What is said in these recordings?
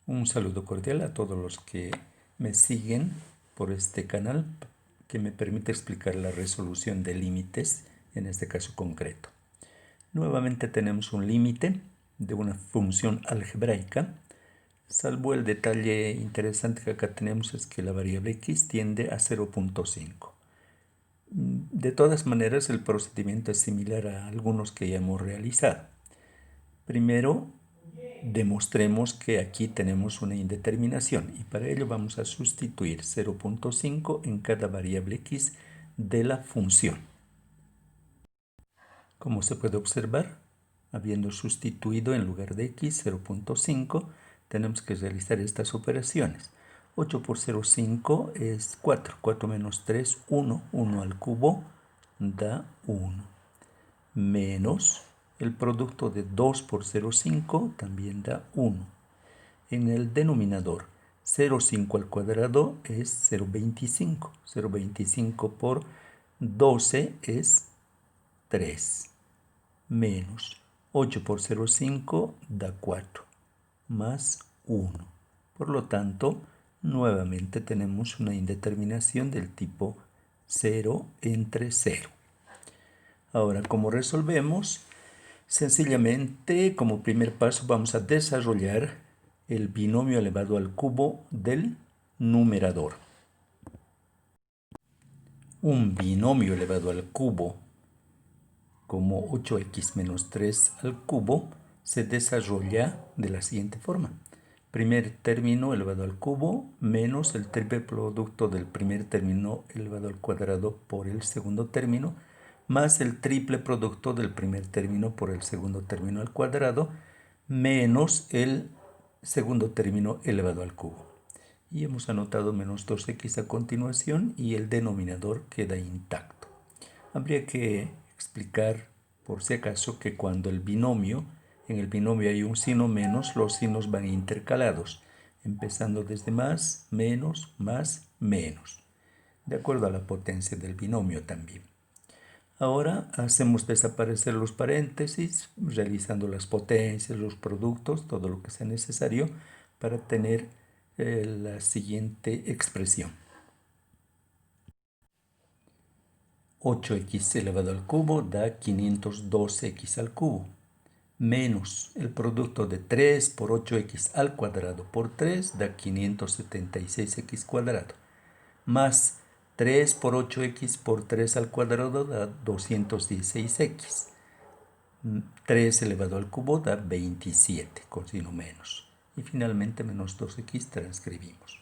Un saludo cordial a todos los que me siguen por este canal que me permite explicar la resolución de límites en este caso concreto. Nuevamente tenemos un límite de una función algebraica, salvo el detalle interesante que acá tenemos es que la variable x tiende a 0.5. De todas maneras, el procedimiento es similar a algunos que ya hemos realizado. Primero, demostremos que aquí tenemos una indeterminación y para ello vamos a sustituir 0.5 en cada variable x de la función. Como se puede observar, habiendo sustituido en lugar de x 0.5, tenemos que realizar estas operaciones. 8 por 0,5 es 4. 4 menos 3, 1. 1 al cubo da 1. Menos el producto de 2 por 0,5 también da 1. En el denominador, 0,5 al cuadrado es 0,25. 0,25 por 12 es 3. Menos 8 por 0,5 da 4. Más 1. Por lo tanto, nuevamente tenemos una indeterminación del tipo 0 entre 0. Ahora, ¿cómo resolvemos? Sencillamente, como primer paso, vamos a desarrollar el binomio elevado al cubo del numerador. Un binomio elevado al cubo como 8x menos 3 al cubo se desarrolla de la siguiente forma. Primer término elevado al cubo menos el triple producto del primer término elevado al cuadrado por el segundo término más el triple producto del primer término por el segundo término al cuadrado menos el segundo término elevado al cubo. Y hemos anotado menos 2x a continuación y el denominador queda intacto. Habría que explicar por si acaso que cuando en el binomio hay un signo menos, los signos van intercalados, empezando desde más, menos, de acuerdo a la potencia del binomio también. Ahora hacemos desaparecer los paréntesis, realizando las potencias, los productos, todo lo que sea necesario para tener la siguiente expresión. 8x elevado al cubo da 512x al cubo, menos el producto de 3 por 8x al cuadrado por 3 da 576x cuadrado, más 3 por 8x por 3 al cuadrado da 216x. 3 elevado al cubo da 27, con signo menos. Y finalmente menos 2x transcribimos.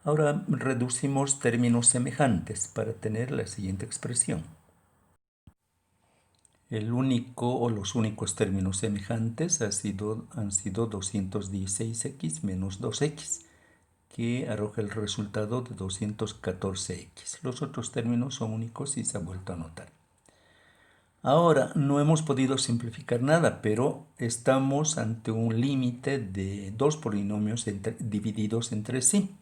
Ahora reducimos términos semejantes para tener la siguiente expresión. El único o los únicos términos semejantes han sido 216x menos 2x, que arroja el resultado de 214x. Los otros términos son únicos y se ha vuelto a anotar. Ahora, no hemos podido simplificar nada, pero estamos ante un límite de dos polinomios divididos entre sí.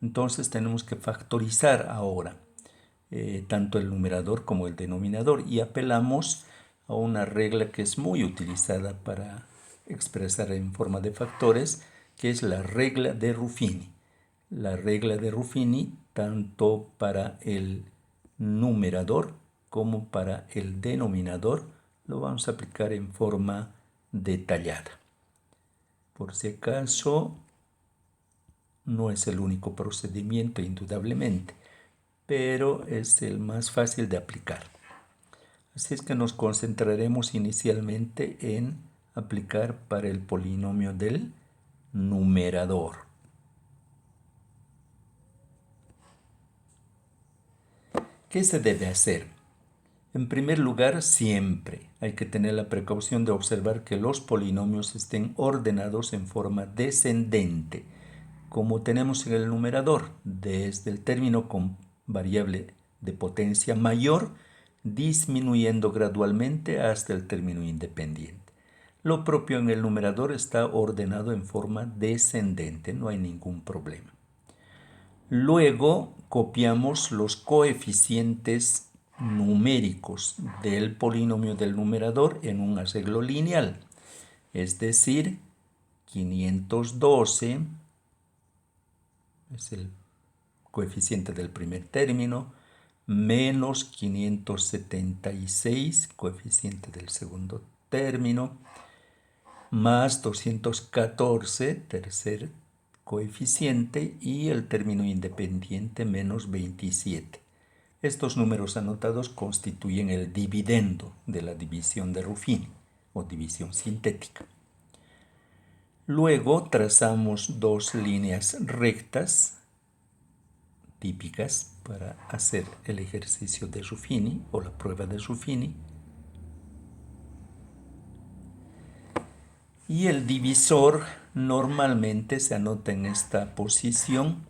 Entonces tenemos que factorizar ahora tanto el numerador como el denominador y apelamos a una regla que es muy utilizada para expresar en forma de factores, que es la regla de Ruffini. La regla de Ruffini tanto para el numerador como para el denominador lo vamos a aplicar en forma detallada. Por si acaso, no es el único procedimiento indudablemente, pero es el más fácil de aplicar. Así es que nos concentraremos inicialmente en aplicar para el polinomio del numerador. ¿Qué se debe hacer? En primer lugar, siempre hay que tener la precaución de observar que los polinomios estén ordenados en forma descendente, como tenemos en el numerador, desde el término con variable de potencia mayor, disminuyendo gradualmente hasta el término independiente. Lo propio en el numerador está ordenado en forma descendente, no hay ningún problema. Luego copiamos los coeficientes numéricos del polinomio del numerador en un arreglo lineal, es decir, 512 es el coeficiente del primer término, menos 576, coeficiente del segundo término, más 214, tercer coeficiente, y el término independiente menos 27. Estos números anotados constituyen el dividendo de la división de Ruffini o división sintética. Luego trazamos dos líneas rectas típicas para hacer el ejercicio de Ruffini o la prueba de Ruffini. Y el divisor normalmente se anota en esta posición.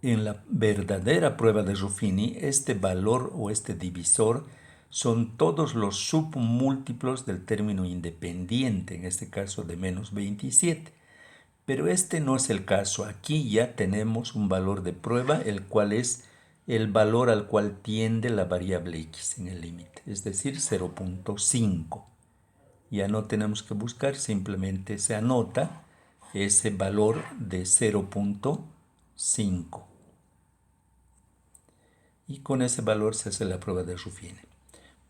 En la verdadera prueba de Ruffini, este valor o este divisor son todos los submúltiplos del término independiente, en este caso de menos 27. Pero este no es el caso. Aquí ya tenemos un valor de prueba, el cual es el valor al cual tiende la variable x en el límite, es decir, 0.5. Ya no tenemos que buscar, simplemente se anota ese valor de 0.5. Y con ese valor se hace la prueba de Ruffini.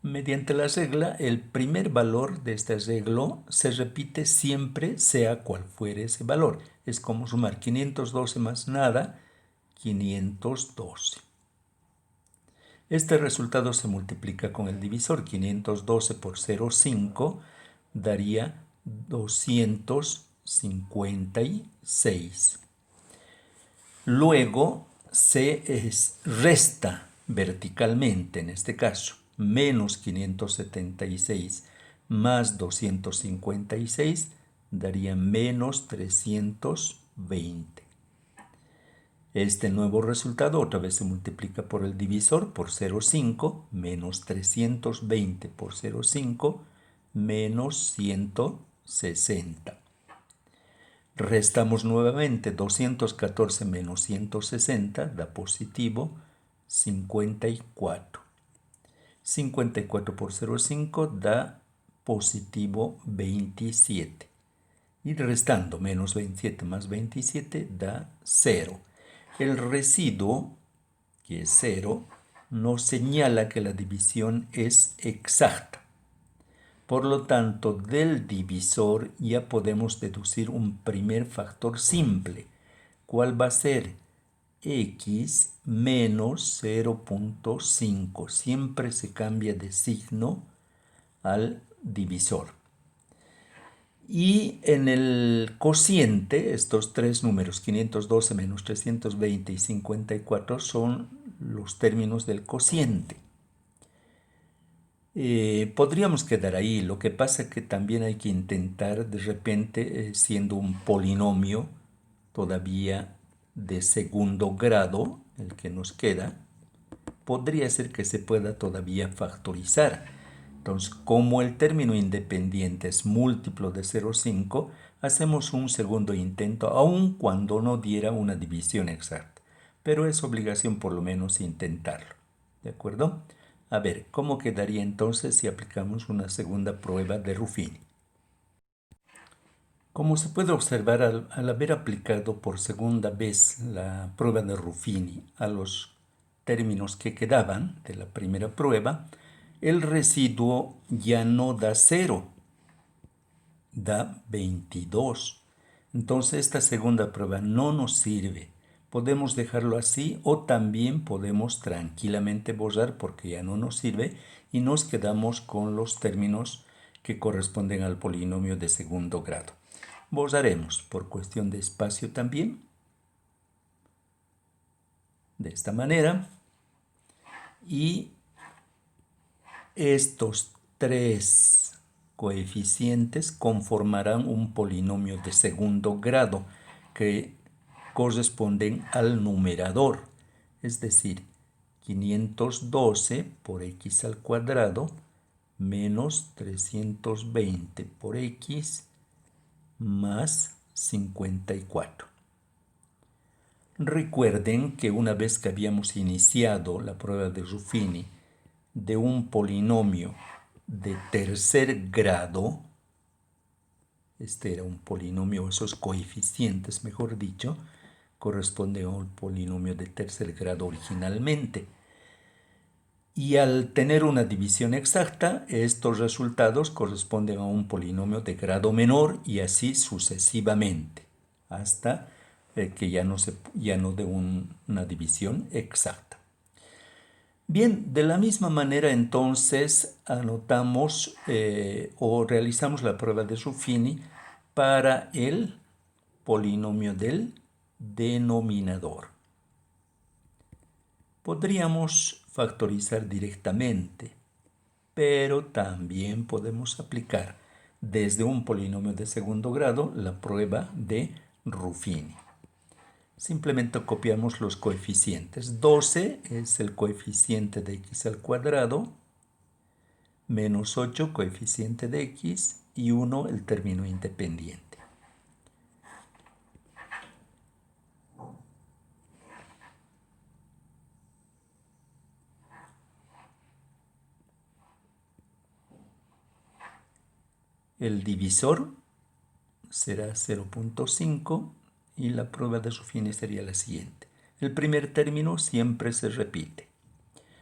Mediante la regla, el primer valor de este arreglo se repite siempre, sea cual fuere ese valor. Es como sumar 512 más nada, 512. Este resultado se multiplica con el divisor. 512 por 0,5 daría 256. Luego se resta verticalmente, en este caso, menos 576 más 256 daría menos 320. Este nuevo resultado otra vez se multiplica por el divisor, por 0,5, menos 320 por 0,5, menos 160. Restamos nuevamente 214 menos 160, da positivo 54. 54 por 0,5 da positivo 27. Y restando menos 27 más 27 da 0. El residuo, que es 0, nos señala que la división es exacta. Por lo tanto, del divisor ya podemos deducir un primer factor simple. ¿Cuál va a ser? X menos 0.5. Siempre se cambia de signo al divisor. Y en el cociente, estos tres números, 512 menos 320 y 54, son los términos del cociente. Podríamos quedar ahí. Lo que pasa es que también hay que intentar, de repente, siendo un polinomio todavía de segundo grado, el que nos queda, podría ser que se pueda todavía factorizar. Entonces, como el término independiente es múltiplo de 0,5, hacemos un segundo intento, aun cuando no diera una división exacta. Pero es obligación por lo menos intentarlo. ¿De acuerdo? A ver, ¿cómo quedaría entonces si aplicamos una segunda prueba de Ruffini? Como se puede observar, al haber aplicado por segunda vez la prueba de Ruffini a los términos que quedaban de la primera prueba, el residuo ya no da 0, da 22. Entonces esta segunda prueba no nos sirve. Podemos dejarlo así o también podemos tranquilamente borrar porque ya no nos sirve y nos quedamos con los términos que corresponden al polinomio de segundo grado. Borraremos por cuestión de espacio también. De esta manera. Y estos tres coeficientes conformarán un polinomio de segundo grado que corresponden al numerador, es decir, 512 por x al cuadrado menos 320 por x más 54. Recuerden que una vez que habíamos iniciado la prueba de Ruffini de un polinomio de tercer grado, Este era un polinomio, esos coeficientes, mejor dicho, corresponden a un polinomio de tercer grado originalmente. Y al tener una división exacta, estos resultados corresponden a un polinomio de grado menor y así sucesivamente, hasta que ya no de una división exacta. Bien, de la misma manera entonces anotamos o realizamos la prueba de Ruffini para el polinomio del denominador. Podríamos factorizar directamente, pero también podemos aplicar desde un polinomio de segundo grado la prueba de Ruffini. Simplemente copiamos los coeficientes. 12 es el coeficiente de x al cuadrado, menos 8 coeficiente de x y 1 el término independiente. El divisor será 0.5 y la prueba de Ruffini sería la siguiente. El primer término siempre se repite.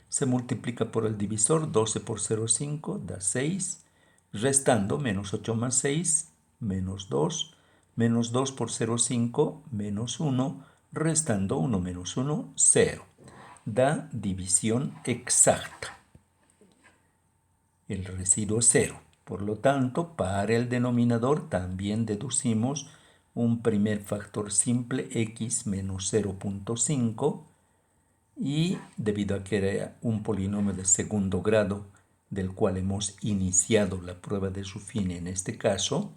Se multiplica por el divisor, 12 por 0,5 da 6, restando menos 8 más 6, menos 2 por 0,5, menos 1, restando 1 menos 1, 0. Da división exacta. El residuo es 0. Por lo tanto, para el denominador también deducimos un primer factor simple x menos 0.5 y debido a que era un polinomio de segundo grado del cual hemos iniciado la prueba de Ruffini en este caso,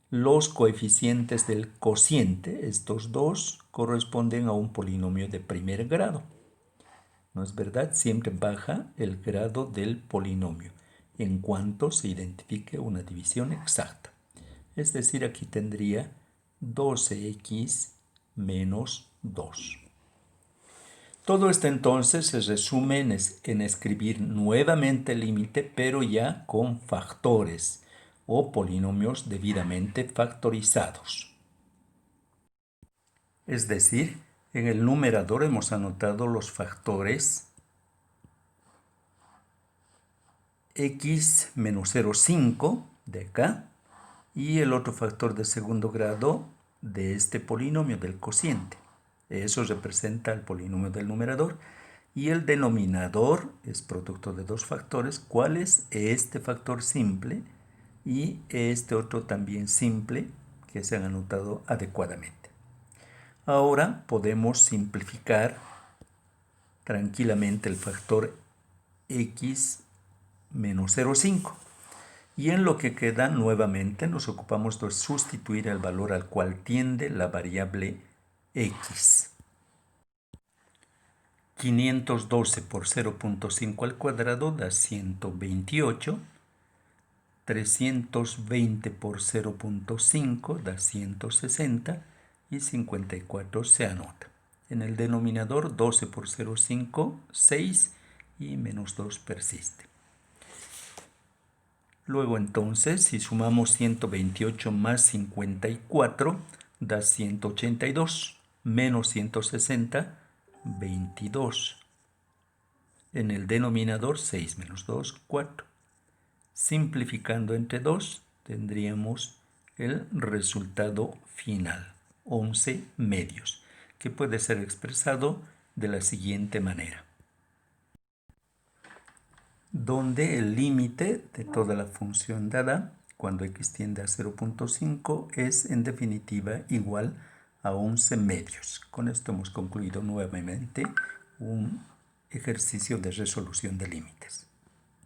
los coeficientes del cociente, estos dos, corresponden a un polinomio de primer grado. ¿No es verdad? Siempre baja el grado del polinomio en cuanto se identifique una división exacta. Es decir, aquí tendría 12x menos 2. Todo esto entonces se resume en escribir nuevamente el límite, pero ya con factores o polinomios debidamente factorizados. Es decir, en el numerador hemos anotado los factores x menos 0,5 de acá y el otro factor de segundo grado de este polinomio del cociente. Eso representa el polinomio del numerador y el denominador es producto de dos factores, ¿cuál es? Este factor simple y este otro también simple que se han anotado adecuadamente. Ahora podemos simplificar tranquilamente el factor x menos 0,5. Y en lo que queda nuevamente nos ocupamos de sustituir el valor al cual tiende la variable x. 512 por 0.5 al cuadrado da 128. 320 por 0.5 da 160 y 54 se anota. En el denominador 12 por 0,5, 6 y menos 2 persiste. Luego entonces, si sumamos 128 más 54, da 182, menos 160, 22. En el denominador 6 menos 2, 4. Simplificando entre 2, tendríamos el resultado final, 11 medios, que puede ser expresado de la siguiente manera, donde el límite de toda la función dada cuando x tiende a 0.5 es en definitiva igual a 11 medios. Con esto hemos concluido nuevamente un ejercicio de resolución de límites.